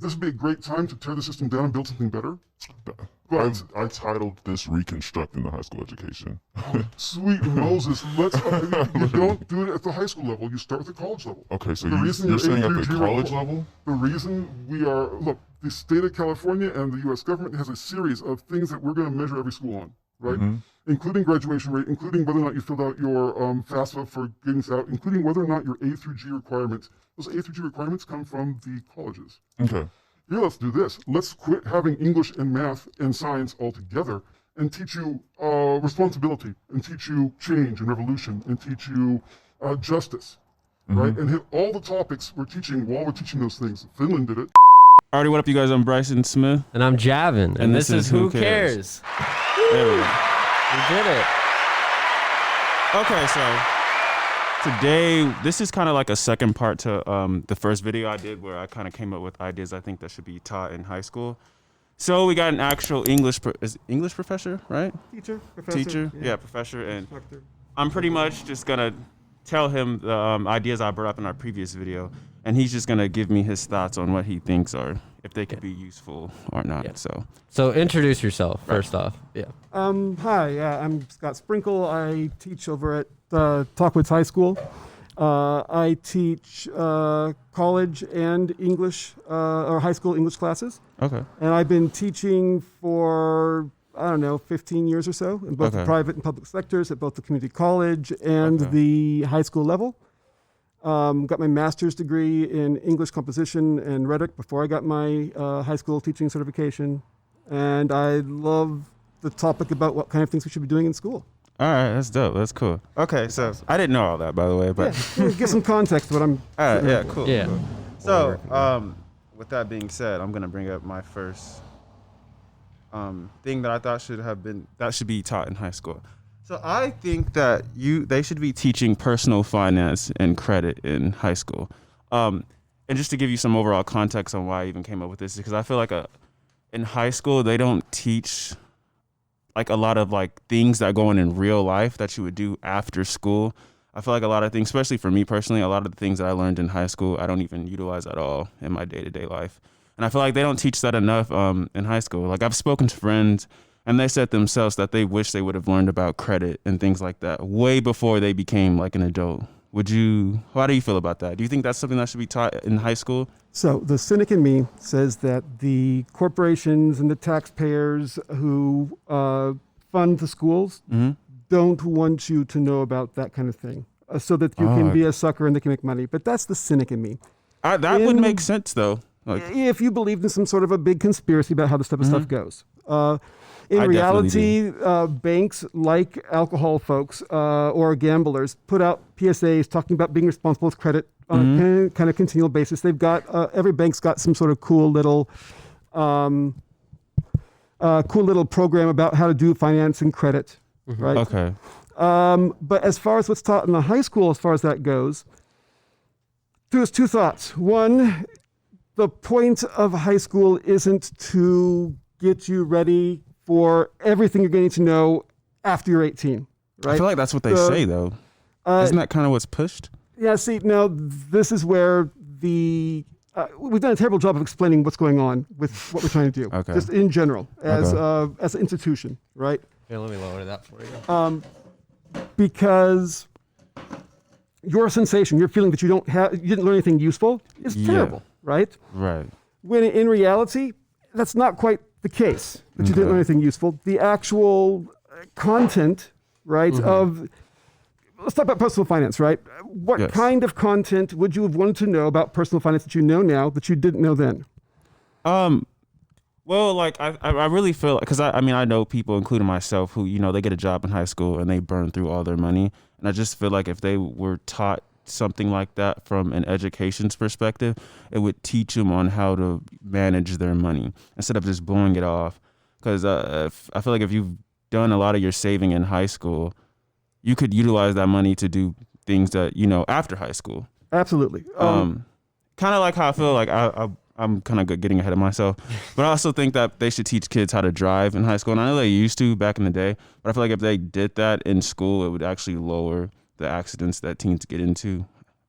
this would be a great time to tear the system down and build something better. But I titled this Reconstructing the High School Education. Sweet Moses, you don't do it at the high school level. You start with the college level. Okay, so you're saying at the college level? The reason the state of California and the U.S. government has a series of things that we're going to measure every school on, right? Mm-hmm. Including graduation rate, including whether or not you filled out your FAFSA for getting out, including whether or not your A through G requirements. Those A through G requirements come from the colleges. Okay. Here, let's do this. Let's quit having English and math and science all together and teach you responsibility and teach you change and revolution and teach you justice, right? And hit all the topics we're teaching while we're teaching those things. Finland did it. Alrighty, what up, you guys? I'm Brysin Smith. And I'm Javin. And this is Who Cares? There we go. We did it. Okay, so today, this is kind of like a second part to the first video I did where I kind of came up with ideas I think that should be taught in high school. So we got an actual English professor, right? Teacher, professor. Yeah, professor. And I'm pretty much just going to tell him the ideas I brought up in our previous video. And he's just going to give me his thoughts on what he thinks are, if they could be useful or not. Yeah. So introduce yourself first off. Yeah. Hi, I'm Scott Sprinkle. I teach over at Talkwoods High School. I teach college and English, or high school English classes. Okay. And I've been teaching for, 15 years or so in both the private and public sectors at both the community college and the high school level. Got my master's degree in English composition and rhetoric before I got my high school teaching certification. And I love the topic about what kind of things we should be doing in school. All right, that's dope. That's cool. Okay, so I didn't know all that, by the way, but give some context to what I'm. All right, yeah, cool. Yeah. Cool. So, with that being said, I'm gonna bring up my first thing that I thought should be taught in high school. So I think that they should be teaching personal finance and credit in high school. And just to give you some overall context on why I even came up with this, because I feel like in high school they don't teach like a lot of like things that go on in real life that you would do after school. I feel like a lot of things, especially for me personally, a lot of the things that I learned in high school, I don't even utilize at all in my day-to-day life. And I feel like they don't teach that enough in high school. Like I've spoken to friends and they said themselves that they wish they would have learned about credit and things like that way before they became like an adult. How do you feel about that? Do you think that's something that should be taught in high school? So the cynic in me says that the corporations and the taxpayers who fund the schools don't want you to know about that kind of thing so that you can be a sucker and they can make money. But that's the cynic in me. That would make sense, though. Like, if you believed in some sort of a big conspiracy about how this type of stuff goes. In reality, banks like alcohol folks or gamblers put out PSAs talking about being responsible with credit on a kind of continual basis. They've got every bank's got some sort of cool little program about how to do finance and credit, right? Okay. But as far as what's taught in the high school, as far as that goes, there's two thoughts. One, the point of high school isn't to get you ready for everything you're going to know after you're 18, right? I feel like that's what they say, though. Isn't that kind of what's pushed? Yeah, see, now this is where we've done a terrible job of explaining what's going on with what we're trying to do, just in general, as an institution, right? Yeah, let me lower that for you. Because your sensation, your feeling that you didn't learn anything useful is terrible, right? Right. When in reality, that's not quite the case, that you didn't learn anything useful. The actual content, right, let's talk about personal finance, right? What kind of content would you have wanted to know about personal finance that you know now that you didn't know then? Well, like, I really feel, because I know people, including myself, who, they get a job in high school and they burn through all their money. And I just feel like if they were taught something like that from an education's perspective, it would teach them on how to manage their money instead of just blowing it off. Because I feel like if you've done a lot of your saving in high school, you could utilize that money to do things that, after high school. Absolutely. Kind of like how I feel like I'm kind of getting ahead of myself, but I also think that they should teach kids how to drive in high school. And I know they used to back in the day, but I feel like if they did that in school, it would actually lower the accidents that teens get into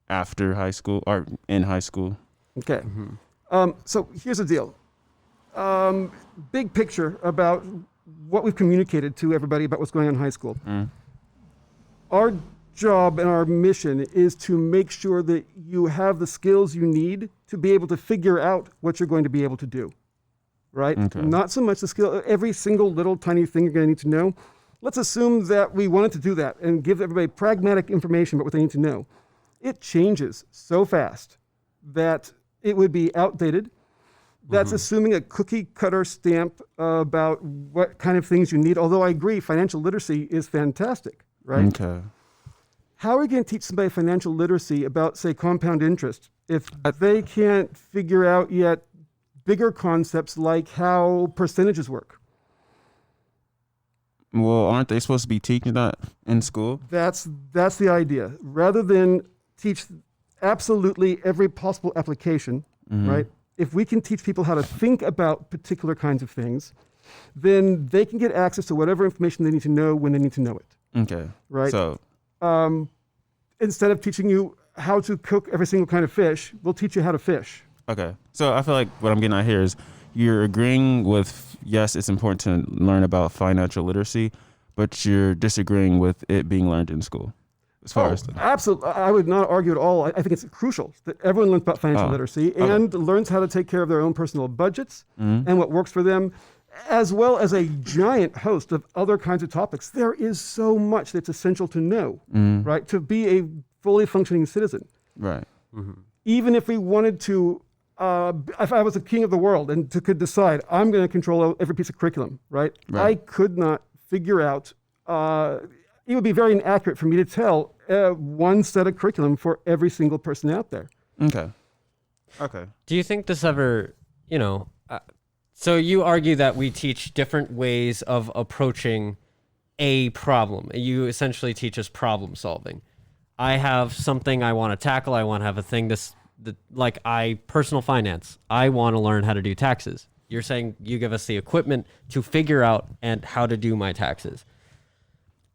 after high school or in high school. Okay. So here's the deal. Big picture about what we've communicated to everybody about what's going on in high school. Our job and our mission is to make sure that you have the skills you need to be able to figure out what you're going to be able to do, right? Okay. Not so much the skill, every single little tiny thing you're going to need to know. Let's assume that we wanted to do that and give everybody pragmatic information about what they need to know. It changes so fast that it would be outdated. That's assuming a cookie cutter stamp about what kind of things you need. Although I agree, financial literacy is fantastic, right? Okay. How are we going to teach somebody financial literacy about, say, compound interest if they can't figure out yet bigger concepts like how percentages work? Well, aren't they supposed to be teaching that in school? That's the idea. Rather than teach absolutely every possible application, right? If we can teach people how to think about particular kinds of things, then they can get access to whatever information they need to know when they need to know it. Okay. Right. So, instead of teaching you how to cook every single kind of fish, we'll teach you how to fish. okay. So I feel like what I'm getting at here is you're agreeing with, yes, it's important to learn about financial literacy, but you're disagreeing with it being learned in school. As far as absolutely, I would not argue at all. I think it's crucial that everyone learns about financial literacy and learns how to take care of their own personal budgets and what works for them, as well as a giant host of other kinds of topics. There is so much that's essential to know, right? To be a fully functioning citizen. right. Even if we wanted to, if I was the king of the world and could decide I'm going to control every piece of curriculum, right? I could not figure out. It would be very inaccurate for me to tell one set of curriculum for every single person out there. Okay. Okay. Do you think this ever, so you argue that we teach different ways of approaching a problem. You essentially teach us problem solving. I have something I want to tackle. I want to have a thing personal finance. I want to learn how to do taxes. You're saying you give us the equipment to figure out and how to do my taxes.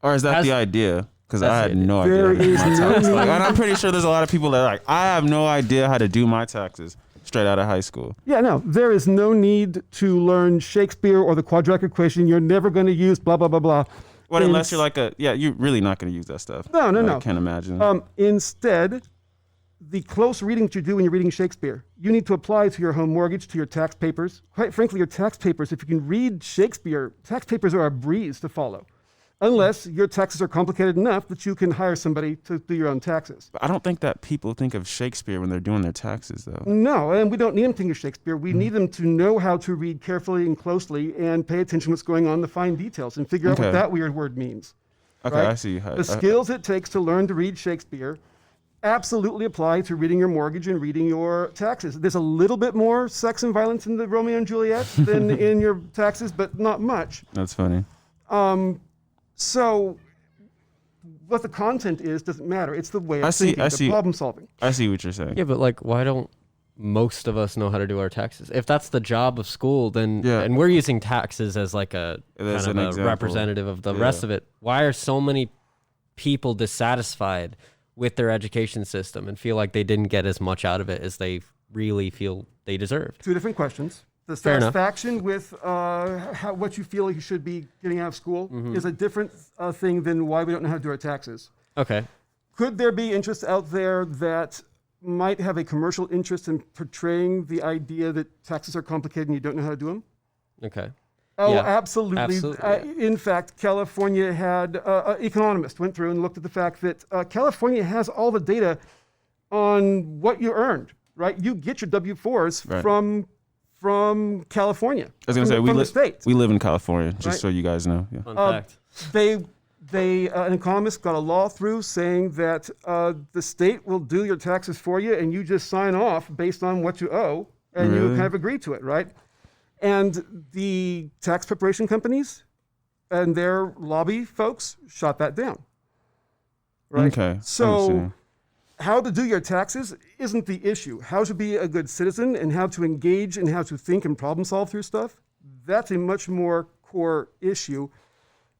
Or is that the idea? Because I had no idea. There is no need. And I'm pretty sure there's a lot of people that are like, I have no idea how to do my taxes straight out of high school. Yeah, no, there is no need to learn Shakespeare or the quadratic equation. You're never going to use blah, blah, blah, blah. What, unless you're you're really not going to use that stuff. No. I can't imagine. Instead, the close reading that you do when you're reading Shakespeare, you need to apply to your home mortgage, to your tax papers. Quite frankly, your tax papers, if you can read Shakespeare, tax papers are a breeze to follow. Unless your taxes are complicated enough that you can hire somebody to do your own taxes. But I don't think that people think of Shakespeare when they're doing their taxes, though. No, and we don't need them to think of Shakespeare. We need them to know how to read carefully and closely and pay attention to what's going on in the fine details and figure out what that weird word means. Okay, right? I see. The skills it takes to learn to read Shakespeare absolutely apply to reading your mortgage and reading your taxes. There's a little bit more sex and violence in the Romeo and Juliet than in your taxes, but not much. That's funny. So what the content is doesn't matter. It's the way of thinking, the problem solving. I see what you're saying. Yeah, but why don't most of us know how to do our taxes? If that's the job of school, then and we're using taxes as a kind of a representative of the rest of it. Why are so many people dissatisfied with their education system and feel like they didn't get as much out of it as they really feel they deserved? Two different questions. The satisfaction with what you feel you should be getting out of school is a different thing than why we don't know how to do our taxes. Okay. Could there be interests out there that might have a commercial interest in portraying the idea that taxes are complicated and you don't know how to do them? Okay. Oh, Yeah, absolutely. In fact, California had an economist went through and looked at the fact that California has all the data on what you earned, right? You get your W-4s from California. I was going to say, we live in California, just so you guys know. Yeah. Fun fact. An economist got a law through saying that the state will do your taxes for you and you just sign off based on what you owe and you kind of agree to it, right? And the tax preparation companies and their lobby folks shot that down, right? Okay. So how to do your taxes isn't the issue. How to be a good citizen and how to engage and how to think and problem solve through stuff, that's a much more core issue.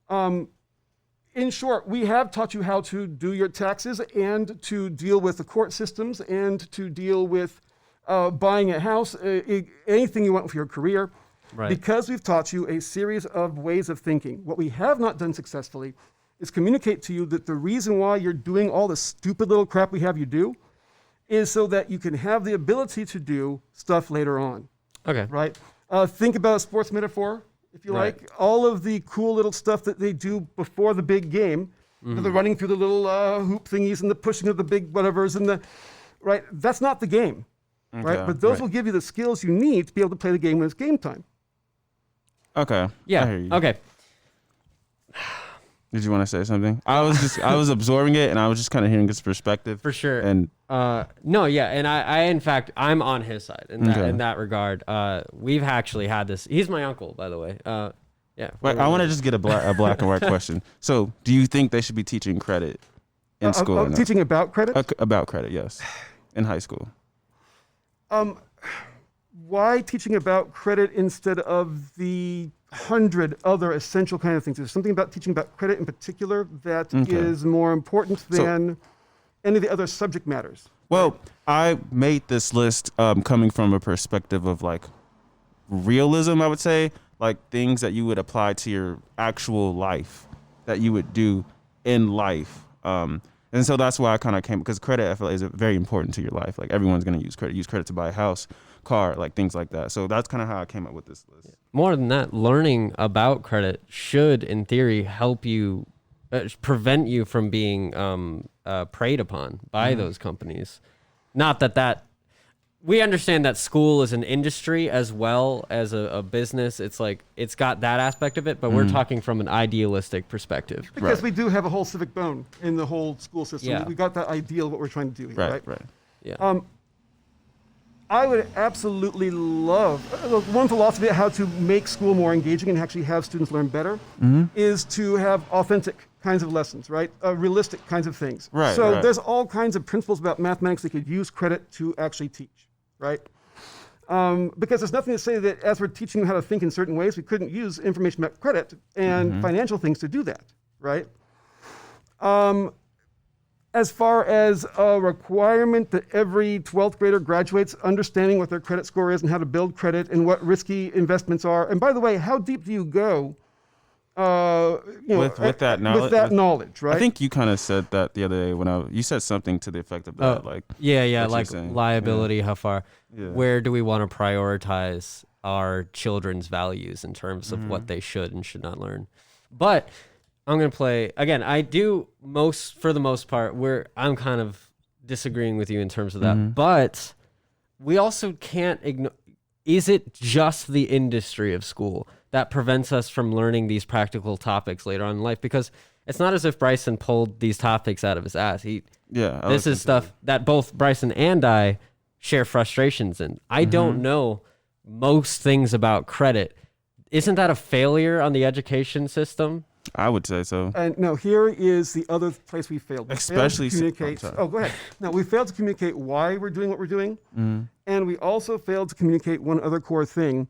In short, we have taught you how to do your taxes and to deal with the court systems and to deal with buying a house, anything you want for your career. Right. Because we've taught you a series of ways of thinking. What we have not done successfully is communicate to you that the reason why you're doing all the stupid little crap we have you do is so that you can have the ability to do stuff later on. Okay. Right? Think about a sports metaphor, if you Right. like. All of the cool little stuff that they do before the big game, the running through the little hoop thingies and the pushing of the big whatevers and the, right? That's not the game, right? But those will give you the skills you need to be able to play the game when it's game time. Okay. I Yeah. hear you. Okay. Did you want to say something? I was absorbing it, and I was just kind of hearing his perspective. For sure. And no, yeah, and I in fact, I'm on his side in that regard. We've actually had this. He's my uncle, by the way. Yeah. wait, I want to just get a black and white question. So, do you think they should be teaching credit in school? or not? Teaching about credit? About credit, yes, in high school. Why teaching about credit instead of the 100 other essential kind of things? There's something about teaching about credit in particular that is more important than any of the other subject matters. Well, I made this list coming from a perspective of like realism, I would say, like things that you would apply to your actual life that you would do in life. And so that's why I kind of came, because credit, I feel like, is very important to your life. Like everyone's going to use credit to buy a house, car, like things like that. So that's kind of how I came up with this list. More than that, learning about credit should, in theory, help you prevent you from being preyed upon by those companies. Not that we understand that school is an industry as well as a business. It's like it's got that aspect of it, but we're talking from an idealistic perspective. Because we do have a whole civic bone in the whole school system. Yeah. We got that ideal of what we're trying to do here, right? Yeah. I would absolutely love, one philosophy of how to make school more engaging and actually have students learn better is to have authentic kinds of lessons, right? Realistic kinds of things. Right, So right. there's all kinds of principles about mathematics that could use credit to actually teach, right? Because there's nothing to say that as we're teaching them how to think in certain ways, we couldn't use information about credit and financial things to do that, right? As far as a requirement that every 12th grader graduates understanding what their credit score is and how to build credit and what risky investments are. And by the way, how deep do you go with that knowledge? With that knowledge, right? I think you kind of said that the other day when you said something to the effect of that, like what like you're saying. liability. How far? Yeah. Where do we want to prioritize our children's values in terms of what they should and should not learn? But I'm gonna play again. I do for the most part. I'm kind of disagreeing with you in terms of that, but we also can't ignore. Is it just the industry of school that prevents us from learning these practical topics later on in life? Because it's not as if Brysin pulled these topics out of his ass. This is stuff that both Brysin and I share frustrations in. I don't know most things about credit. Isn't that a failure on the education system? I would say so. And no, here is the other place we failed. We Especially failed to communicate. go ahead. No, we failed to communicate why we're doing what we're doing, and we also failed to communicate one other core thing.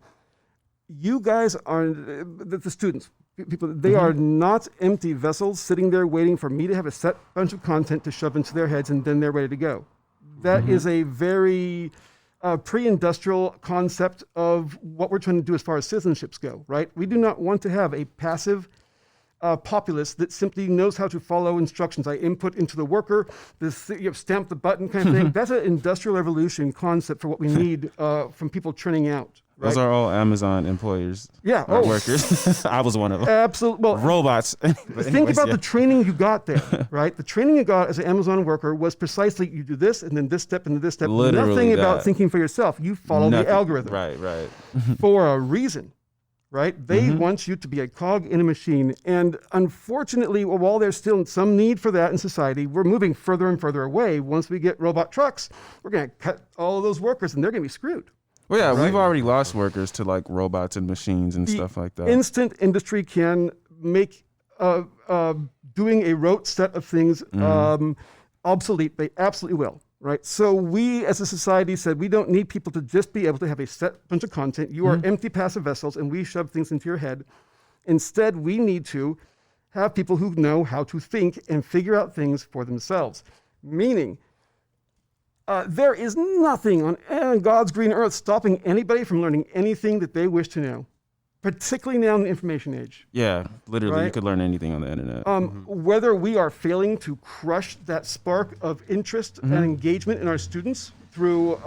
You guys are the students, people. They are not empty vessels sitting there waiting for me to have a set bunch of content to shove into their heads, and then they're ready to go. That is a very pre-industrial concept of what we're trying to do as far as citizenships go. Right? We do not want to have a passive populace that simply knows how to follow instructions. I input into the worker, stamp the button kind of thing. That's an industrial revolution concept for what we need from people churning out. Right? Those are all Amazon employers. Yeah. Workers. I was one of them. Absolutely. Well, Robots. Think about the training you got there, right? The training you got as an Amazon worker was precisely you do this and then this step and then this step. Literally Nothing about that. thinking for yourself. You follow the algorithm. Right. For a reason. Right? They want you to be a cog in a machine. And unfortunately, while there's still some need for that in society, we're moving further and further away. Once we get robot trucks, we're going to cut all of those workers and they're going to be screwed. Well, yeah, we've already lost workers to like robots and machines and stuff like that. Instant industry can make doing a rote set of things obsolete. They absolutely will. Right. So we as a society said we don't need people to just be able to have a set bunch of content. You are empty passive vessels and we shove things into your head. Instead, we need to have people who know how to think and figure out things for themselves. Meaning, There is nothing on God's green earth stopping anybody from learning anything that they wish to know, particularly now in the information age. Yeah, literally, you Right? could learn anything on the internet. Whether we are failing to crush that spark of interest and engagement in our students through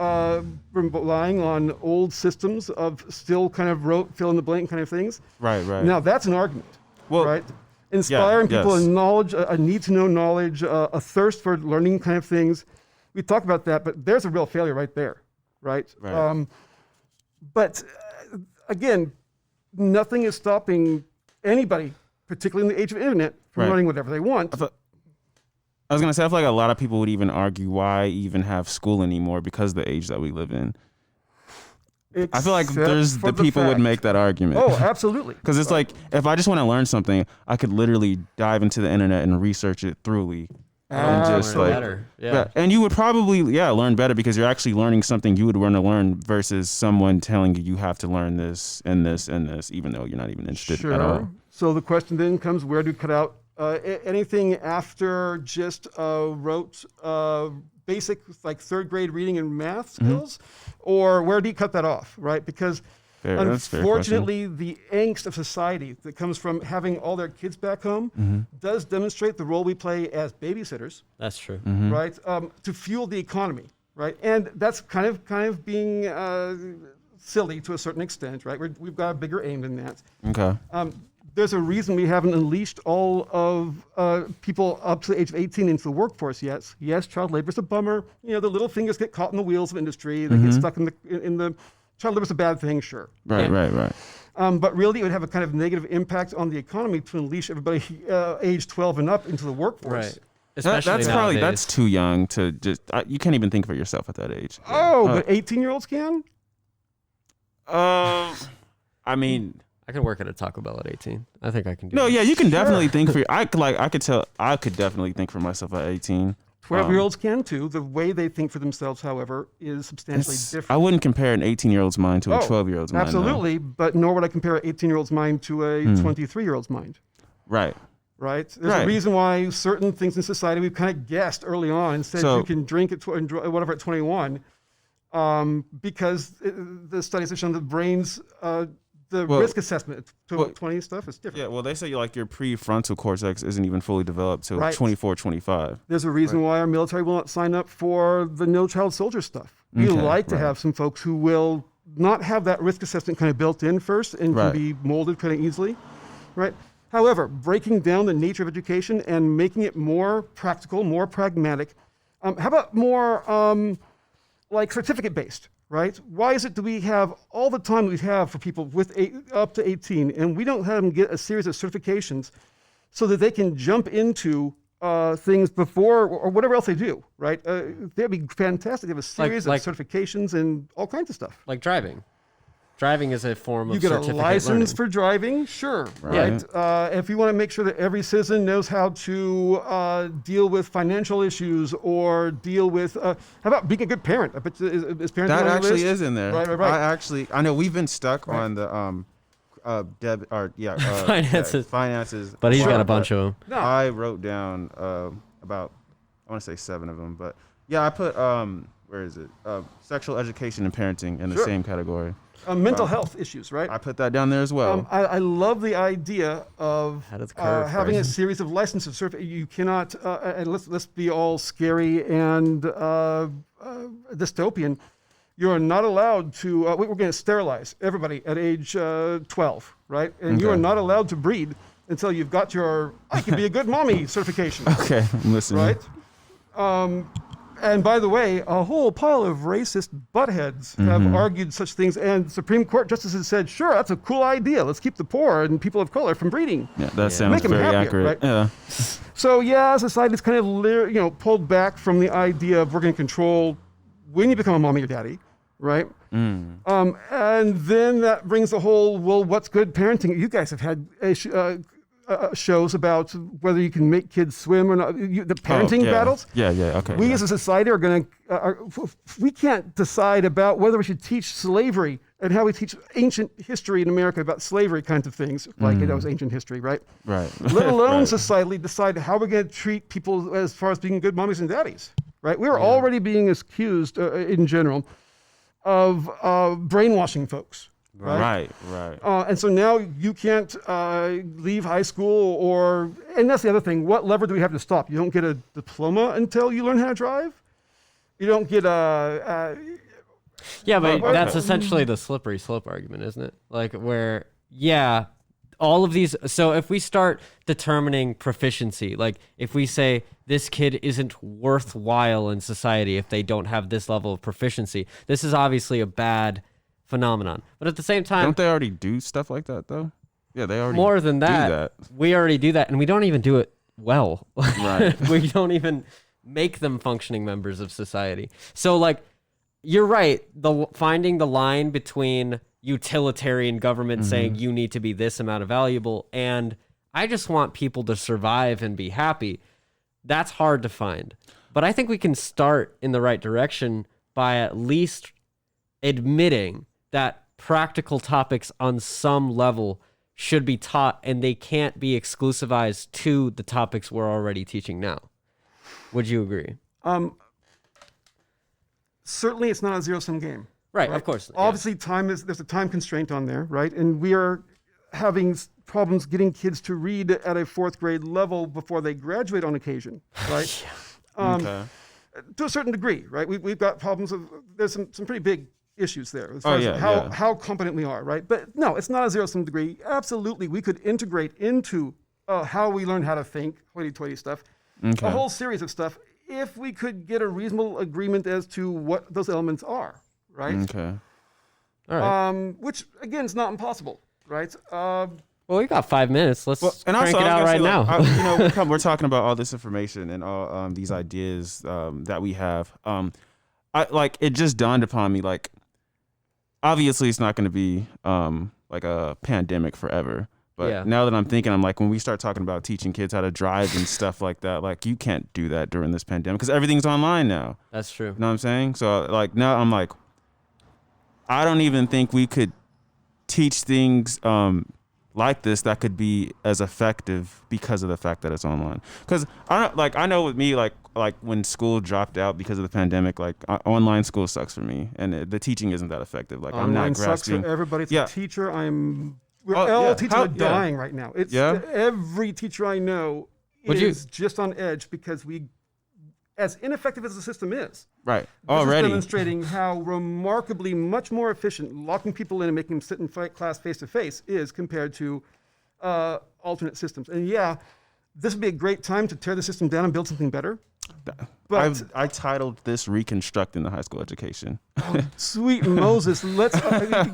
relying on old systems of still kind of rote, fill in the blank kind of things. Right. Now that's an argument, Well, right? Inspiring people yes. in knowledge, a need to know knowledge, a thirst for learning kind of things. We talk about that, but there's a real failure right there, right? Right. But again, nothing is stopping anybody, particularly in the age of internet, from Right. learning whatever they want. I was gonna say, I feel like a lot of people would even argue why even have school anymore because of the age that we live in. I feel like Except there's for the people would fact- make that argument. Oh, absolutely. Because it's like, if I just want to learn something, I could literally dive into the internet and research it thoroughly. And just Learn like, better. Yeah. and you would probably, learn better because you're actually learning something you would want to learn versus someone telling you have to learn this and this and this, even though you're not even interested at all. Sure. So the question then comes, where do you cut out anything after just rote basic like third grade reading and math skills, or where do you cut that off, right? Because That's a fair unfortunately, the angst of society that comes from having all their kids back home does demonstrate the role we play as babysitters, That's true. right? To fuel the economy, right? And that's kind of being silly to a certain extent, right? We've got a bigger aim than that. Okay. There's a reason we haven't unleashed all of people up to the age of 18 into the workforce yet. Yes, child labor is a bummer. You know, the little fingers get caught in the wheels of industry. They get stuck in the child labor is a bad thing, sure. Right. But really, it would have a kind of negative impact on the economy to unleash everybody age 12 and up into the workforce. Right. Especially That's probably, nowadays. that's too young to just, you can't even think for yourself at that age. Oh, but 18-year-olds can? I mean, I can work at a Taco Bell at 18. I think I can do no, that. yeah, you can definitely think for, I could definitely think for myself at 18. 12-year-olds can too. The way they think for themselves, however, is substantially different. I wouldn't compare an 18-year-old's mind to a 12-year-old's mind. Absolutely, but nor would I compare an 18-year-old's mind to a 23-year-old's mind. Right. Right? There's a reason why certain things in society we've kind of guessed early on and said you can drink at whatever at 21, because the studies have shown the brain's risk assessment to 20 stuff is different. Yeah, well, they say like your prefrontal cortex isn't even fully developed till Right. 24, 25. There's a reason why our military will not sign up for the no child soldier stuff. We like to have some folks who will not have that risk assessment kind of built in first and can be molded kind of easily, right? However, breaking down the nature of education and making it more practical, more pragmatic. How about more like certificate based, right? Why is it that we have all the time we have for people with up to 18 and we don't have them get a series of certifications so that they can jump into things before or whatever else they do, right? That'd be fantastic. They have a series of certifications and all kinds of stuff. Like driving. Driving is a form of You get a certificate license learning. for driving, sure, right? If you want to make sure that every citizen knows how to deal with financial issues or deal with, how about being a good parent? I bet is parenting That on your actually list? is in there. Right. I know we've been stuck on the Finances. finances. But he's got a But bunch of them. No. I wrote down about, I want to say 7 of them, but yeah, I put where is it? Sexual education and parenting in the same category. Mental health issues, right? I put that down there as well. I love the idea of Ahead of the curve, having a Brysin. series of licenses. You cannot, and let's be all scary and dystopian. You are not allowed to. We're going to sterilize everybody at age 12, right? And you are not allowed to breed until you've got your "I can be a good mommy" certification. Okay, I'm listening. Right? And by the way, a whole pile of racist buttheads have argued such things, and Supreme Court justices said, sure, that's a cool idea. Let's keep the poor and people of color from breeding. Yeah, that sounds Make 'em very happier, accurate. right? Yeah. So yeah, society's kind of pulled back from the idea of we're going to control when you become a mommy or daddy, right? And then that brings the whole, well, what's good parenting? You guys have had shows about whether you can make kids swim or not. The parenting battles. Yeah, okay. We as a society are going to, we can't decide about whether we should teach slavery and how we teach ancient history in America about slavery kinds of things, like that was ancient history, right? Right. Let alone Right. societally decide how we're going to treat people as far as being good mommies and daddies. right? We are already being accused in general of brainwashing folks. Right. And so now you can't leave high school and that's the other thing. What lever do we have to stop? You don't get a diploma until you learn how to drive. You don't get yeah, but that's essentially the slippery slope argument, isn't it? Like where, all of these. So if we start determining proficiency, like if we say this kid isn't worthwhile in society if they don't have this level of proficiency, this is obviously a bad phenomenon. But at the same time, don't they already do stuff like that though? Yeah, they already more than that. Do that. We already do that, and we don't even do it well. Right. We don't even make them functioning members of society. So like, you're right. Finding the line between utilitarian government saying you need to be this amount of valuable and I just want people to survive and be happy, that's hard to find. But I think we can start in the right direction by at least admitting that practical topics on some level should be taught and they can't be exclusivized to the topics we're already teaching now. Would you agree? Certainly it's not a zero-sum game. Right, of course. Obviously, there's a time constraint on there, right? And we are having problems getting kids to read at a fourth grade level before they graduate on occasion, right? To a certain degree, right? We've got problems there's some pretty big issues there as far as how competent we are, right? But no, it's not a zero-sum degree. Absolutely, we could integrate into how we learn how to think, hoity-toity stuff, a whole series of stuff, if we could get a reasonable agreement as to what those elements are. Right. Okay. All right. Which again is not impossible, right? Well, we got 5 minutes. Let's and crank it out right now. We're talking about all this information and all these ideas that we have. It just dawned upon me. Like, obviously, it's not going to be like a pandemic forever. But now that I'm thinking, I'm like, when we start talking about teaching kids how to drive and stuff like that, like you can't do that during this pandemic because everything's online now. That's true. You know what I'm saying? So like now I'm like, I don't even think we could teach things like this that could be as effective because of the fact that it's online. Because I know with me, like when school dropped out because of the pandemic, like online school sucks for me, and the teaching isn't that effective. Like online I'm not grasping. Sucks for everybody. It's a teacher. All teachers are dying right now. It's every teacher I know is just on edge because as ineffective as the system is, right? This is demonstrating how remarkably much more efficient locking people in and making them sit in class face to face is compared to alternate systems. And this would be a great time to tear the system down and build something better. But I titled this "Reconstructing the High School Education." Oh, sweet Moses, let's.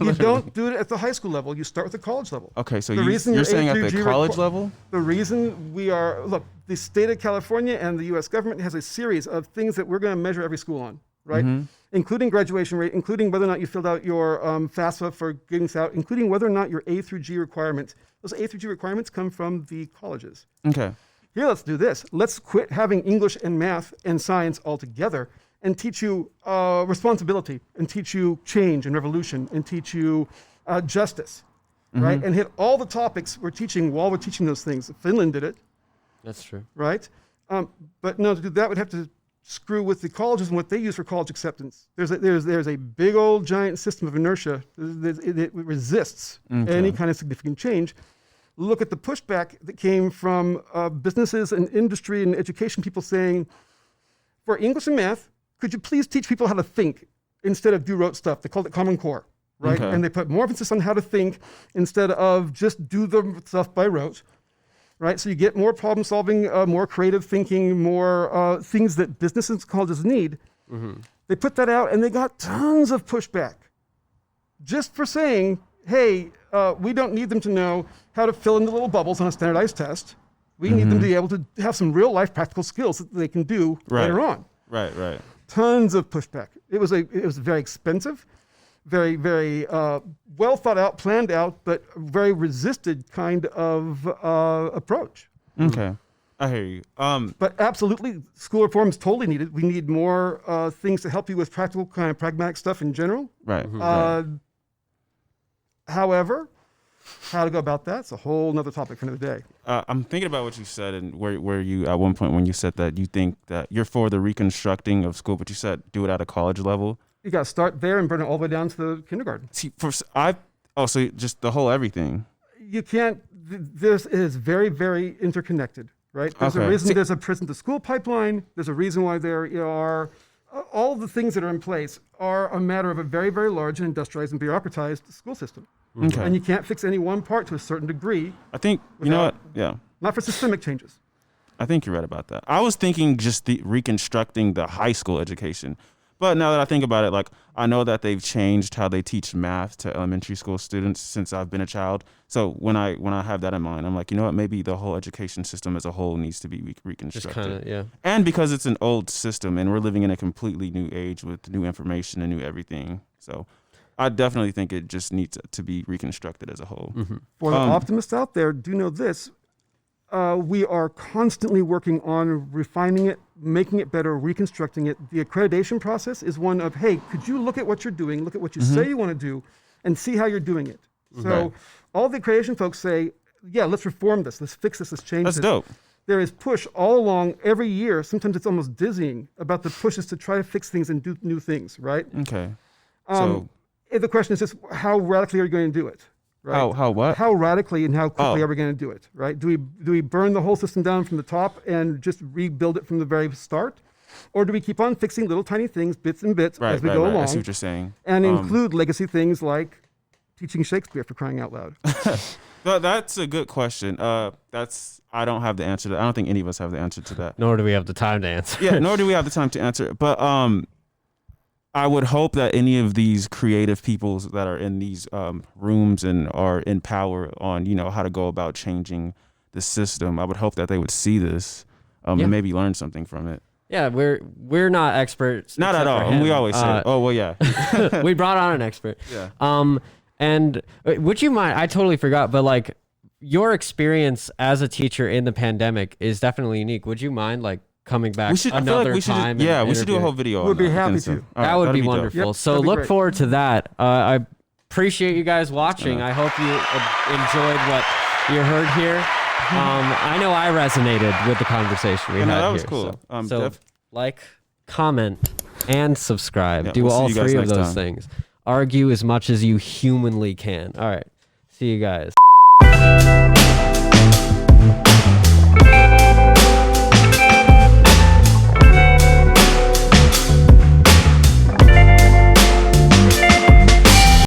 You don't do it at the high school level. You start with the college level. Okay, so you're saying at the college level? The reason the state of California and the U.S. government has a series of things that we're going to measure every school on, right? Including graduation rate, including whether or not you filled out your FAFSA for getting out, including whether or not your A through G requirements. Those A through G requirements come from the colleges. Okay. Here, let's do this. Let's quit having English and math and science all together and teach you responsibility and teach you change and revolution and teach you justice, right? And hit all the topics we're teaching while we're teaching those things. Finland did it. That's true. Right? But no, to do that would have to screw with the colleges and what they use for college acceptance. There's a big old giant system of inertia that resists any kind of significant change. Look at the pushback that came from businesses and industry and education people saying, for English and math, could you please teach people how to think instead of do rote stuff? They called it Common Core, right? And they put more emphasis on how to think instead of just do the stuff by rote, right? So you get more problem solving, more creative thinking, more things that businesses and colleges need. They put that out and they got tons of pushback just for saying, hey, we don't need them to know how to fill in the little bubbles on a standardized test. We need them to be able to have some real life practical skills that they can do later on. Right. Tons of pushback. It was very expensive, very, very well thought out, planned out, but very resisted kind of approach. Okay. I hear you. But absolutely, school reform is totally needed. We need more things to help you with practical kind of pragmatic stuff in general. Right. However, How to go about that's a whole nother topic for another day. I'm thinking about what you said and where you at one point when you said that you think that you're for the reconstructing of school, but you said do it at a college level. You got to start there and burn it all the way down to the kindergarten. See, so just the whole everything. You can't. This is very, very interconnected, right? There's a Okay. reason there's a prison to school pipeline. There's a reason why there are all the things that are in place are a matter of a very, very large and industrialized and bureaucratized school system. Okay. And you can't fix any one part to a certain degree. I think you know what? Yeah. Not for systemic changes. I think you're right about that. I was thinking just the reconstructing the high school education. But now that I think about it, like I know that they've changed how they teach math to elementary school students since I've been a child. So when I have that in mind, I'm like, you know what? Maybe the whole education system as a whole needs to be reconstructed. Just kind of, yeah. And because it's an old system and we're living in a completely new age with new information and new everything. So I definitely think it just needs to be reconstructed as a whole. Mm-hmm. For the optimists out there, do know this. We are constantly working on refining it, making it better, reconstructing it. The accreditation process is one of, hey, could you look at what you're doing, look at what you say you want to do, and see how you're doing it. So all the accreditation folks say, yeah, let's reform this, let's fix this, let's change this. That's dope. There is push all along every year. Sometimes it's almost dizzying about the pushes to try to fix things and do new things, right? Okay. So The question is just how radically are you going to do it? Right? how what? How radically and how quickly are we going to do it? Right? Do we burn the whole system down from the top and just rebuild it from the very start, or do we keep on fixing little tiny things, bits and bits, as we go along? I see what you're saying. And include legacy things like teaching Shakespeare, for crying out loud. That's a good question. I don't have the answer to that. I don't think any of us have the answer to that. Nor do we have the time to answer. Yeah, nor do we have the time to answer it. But I would hope that any of these creative people that are in these rooms and are in power on, how to go about changing the system, I would hope that they would see this and maybe learn something from it. Yeah, we're not experts. Not at except for all. him. We always say, oh, well, yeah. We brought on an expert. Yeah. And would you mind, I totally forgot, but like your experience as a teacher in the pandemic is definitely unique. Would you mind like coming back another time? Yeah, we should do a whole video. We'd on be that. happy Right, to. That would be dope. wonderful. Yep, so that'd be look great. forward to that. I appreciate you guys watching. I hope you enjoyed what you heard here. I know I resonated with the conversation we had that was here, cool. So like, comment, and subscribe. Yeah, Do we'll see all you guys three of next those time. things. Argue as much as you humanly can. All right. See you guys.